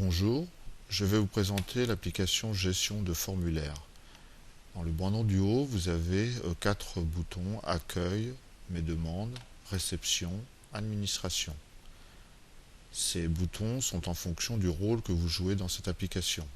Bonjour, je vais vous présenter l'application gestion de formulaire. Dans le bandeau du haut, vous avez 4 boutons: accueil, mes demandes, réception, administration. Ces boutons sont en fonction du rôle que vous jouez dans cette application.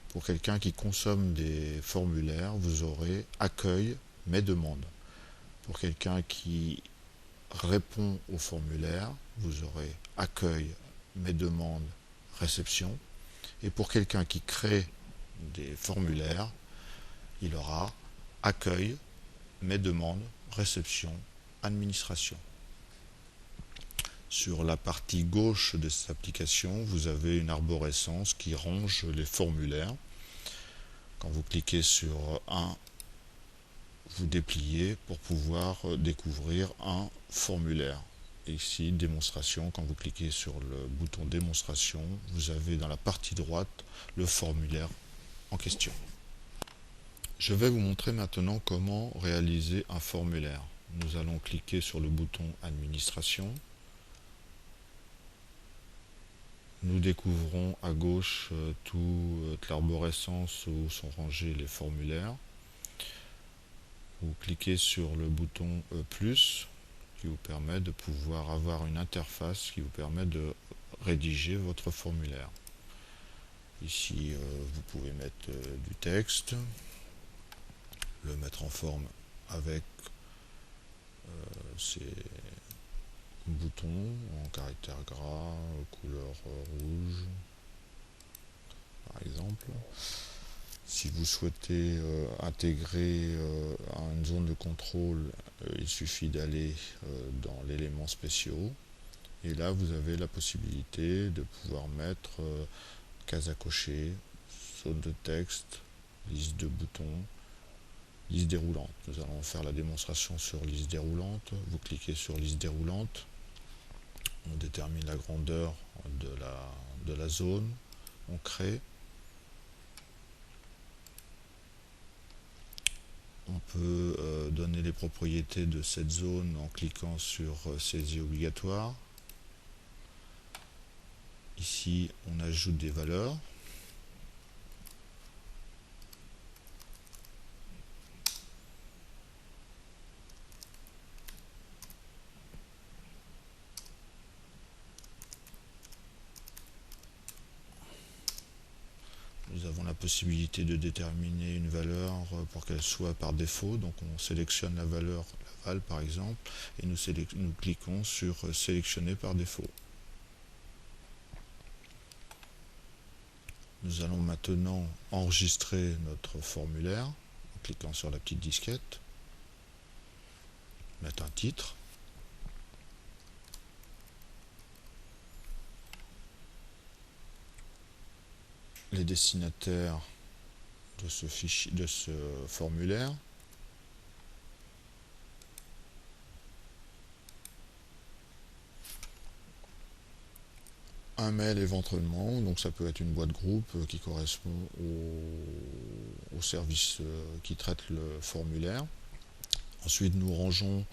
Pour quelqu'un qui consomme des formulaires, vous aurez accueil, mes demandes. Pour quelqu'un qui répond aux formulaires, vous aurez accueil, mes demandes, réception. Et pour quelqu'un qui crée des formulaires, il aura accueil, mes demandes, réception, administration. Sur la partie gauche de cette application, vous avez une arborescence qui range les formulaires. Quand vous cliquez sur un, vous dépliez pour pouvoir découvrir un formulaire. Et ici, démonstration, quand vous cliquez sur le bouton démonstration, vous avez dans la partie droite le formulaire en question. Je vais vous montrer maintenant comment réaliser un formulaire. Nous allons cliquer sur le bouton administration. Nous découvrons à gauche toute l'arborescence où sont rangés les formulaires. Vous cliquez sur le bouton plus qui vous permet de pouvoir avoir une interface qui vous permet de rédiger votre formulaire. Ici, vous pouvez mettre du texte, le mettre en forme avec ces boutons en caractère gras, couleur rouge, par exemple. Si vous souhaitez intégrer une zone de contrôle, il suffit d'aller dans l'élément spéciaux. Et là, vous avez la possibilité de pouvoir mettre case à cocher, zone de texte, liste de boutons, liste déroulante. Nous allons faire la démonstration sur liste déroulante. Vous cliquez sur liste déroulante. On détermine la grandeur de la zone. On crée. On peut donner les propriétés de cette zone en cliquant sur saisie obligatoire. Ici, on ajoute des valeurs. Nous avons la possibilité de déterminer une valeur pour qu'elle soit par défaut. Donc on sélectionne la valeur Laval par exemple et nous cliquons sur sélectionner par défaut. Nous allons maintenant enregistrer notre formulaire en cliquant sur la petite disquette, mettre un titre. Les destinataires de ce fichier, de ce formulaire. Un mail éventuellement, donc ça peut être une boîte groupe qui correspond au service qui traite le formulaire. Ensuite, nous rangeons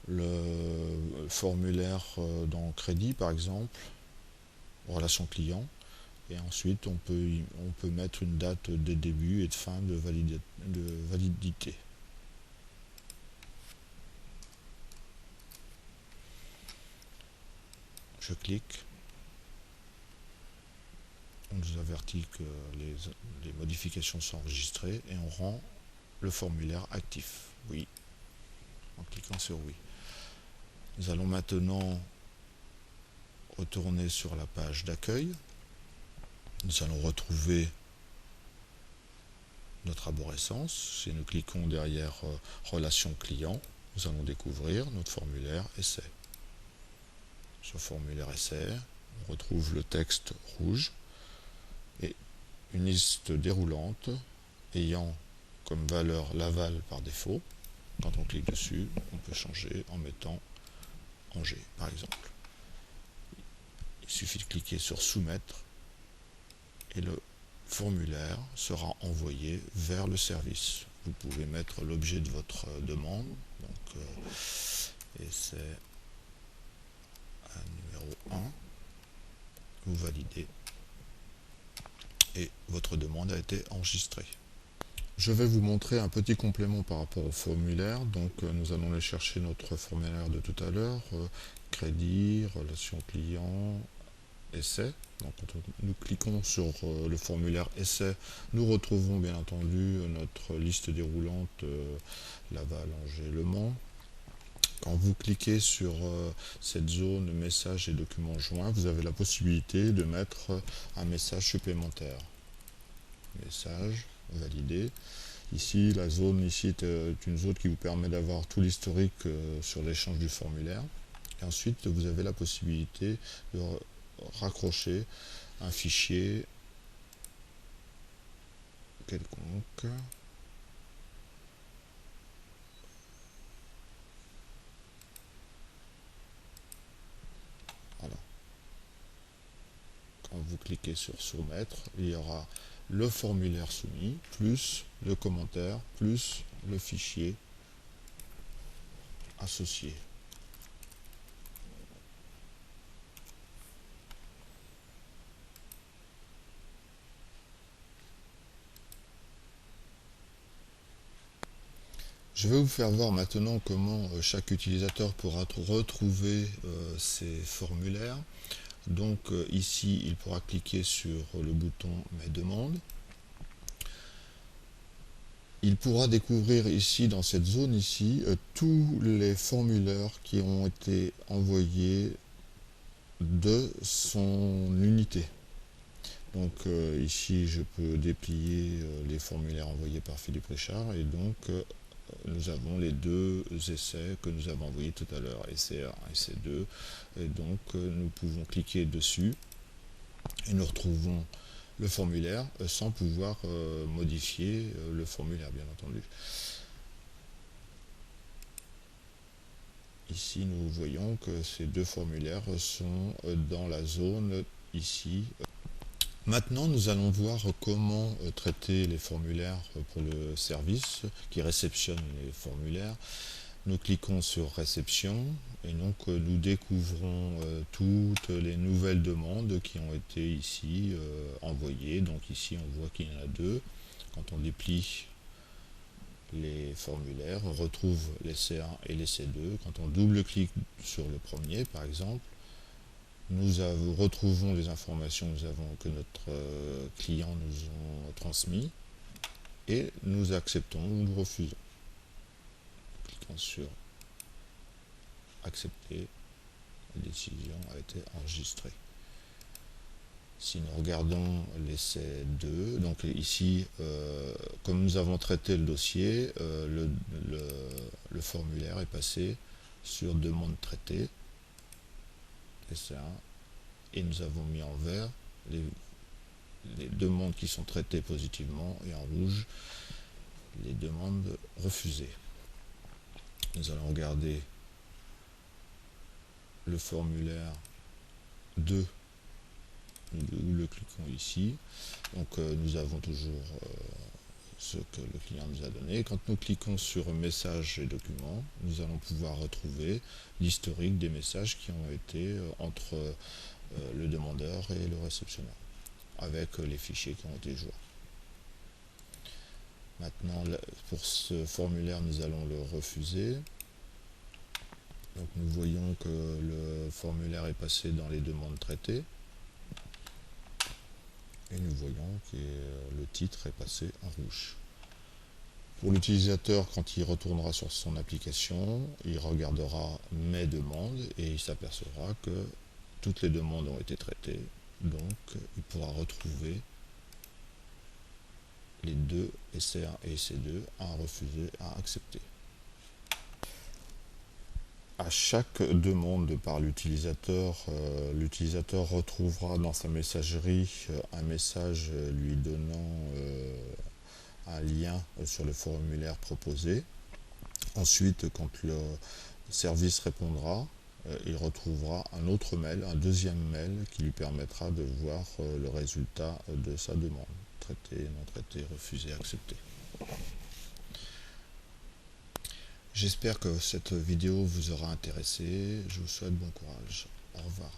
le formulaire dans crédit, par exemple, relation client. Et ensuite, on peut mettre une date de début et de fin de validité. Je clique. On nous avertit que les modifications sont enregistrées et on rend le formulaire actif. Oui. En cliquant sur oui. Nous allons maintenant retourner sur la page d'accueil. Nous allons retrouver notre arborescence. Si nous cliquons derrière relation client, nous allons découvrir notre formulaire essai. Sur formulaire essai, on retrouve le texte rouge et une liste déroulante ayant comme valeur Laval par défaut. Quand on clique dessus, on peut changer en mettant Angers, par exemple. Il suffit de cliquer sur soumettre et le formulaire sera envoyé vers le service. Vous pouvez mettre l'objet de votre demande, donc essai numéro 1, vous validez et votre demande a été enregistrée. Je vais vous montrer un petit complément par rapport au formulaire. Donc nous allons aller chercher notre formulaire de tout à l'heure, crédit, relation client, essai. Donc quand nous cliquons sur le formulaire essai, nous retrouvons bien entendu notre liste déroulante Laval, Angers, Le Mans. Quand vous cliquez sur cette zone messages et documents joints, vous avez la possibilité de mettre un message supplémentaire. Message validé. Ici, la zone ici est une zone qui vous permet d'avoir tout l'historique sur l'échange du formulaire. Et ensuite, vous avez la possibilité de raccrocher un fichier quelconque. Voilà. Quand vous cliquez sur soumettre, il y aura le formulaire soumis, plus le commentaire, plus le fichier associé. Je vais vous faire voir maintenant comment chaque utilisateur pourra retrouver ces formulaires. Donc ici, il pourra cliquer sur le bouton Mes demandes. Il pourra découvrir ici, dans cette zone ici, tous les formulaires qui ont été envoyés de son unité. Donc ici, je peux déplier les formulaires envoyés par Philippe Richard et donc nous avons les deux essais que nous avons envoyés tout à l'heure, essai 1 et essai 2. Et donc nous pouvons cliquer dessus et nous retrouvons le formulaire sans pouvoir modifier le formulaire, bien entendu. Ici, nous voyons que ces deux formulaires sont dans la zone ici. Maintenant, nous allons voir comment traiter les formulaires pour le service qui réceptionne les formulaires. Nous cliquons sur réception et donc nous découvrons toutes les nouvelles demandes qui ont été ici envoyées. Donc ici, on voit qu'il y en a deux. Quand on déplie les formulaires, on retrouve l'essai 1 et l'essai 2. Quand on double-clique sur le premier, par exemple, nous retrouvons les informations que notre client nous a transmises et nous acceptons ou nous refusons. Cliquons sur accepter, la décision a été enregistrée. Si nous regardons l'essai 2, donc ici, comme nous avons traité le dossier, le formulaire est passé sur demande traitée. Essai 1, et nous avons mis en vert les demandes qui sont traitées positivement et en rouge les demandes refusées. Nous allons regarder le formulaire 2, nous le cliquons ici. Donc nous avons toujours ce que le client nous a donné. Quand nous cliquons sur messages et documents, nous allons pouvoir retrouver l'historique des messages qui ont été entre le demandeur et le réceptionneur, avec les fichiers qui ont été joints. Maintenant, pour ce formulaire, nous allons le refuser. Donc nous voyons que le formulaire est passé dans les demandes traitées. Et nous voyons que le titre est passé en rouge. Pour l'utilisateur, quand il retournera sur son application, il regardera mes demandes et il s'apercevra que toutes les demandes ont été traitées. Donc il pourra retrouver les deux essai 1 et essai 2, un refusé, un accepté. À chaque demande par l'utilisateur, l'utilisateur retrouvera dans sa messagerie un message lui donnant un lien sur le formulaire proposé. Ensuite, quand le service répondra, il retrouvera un autre mail, un deuxième mail qui lui permettra de voir le résultat de sa demande. Traité, non traité, refusé, accepté. J'espère que cette vidéo vous aura intéressé. Je vous souhaite bon courage. Au revoir.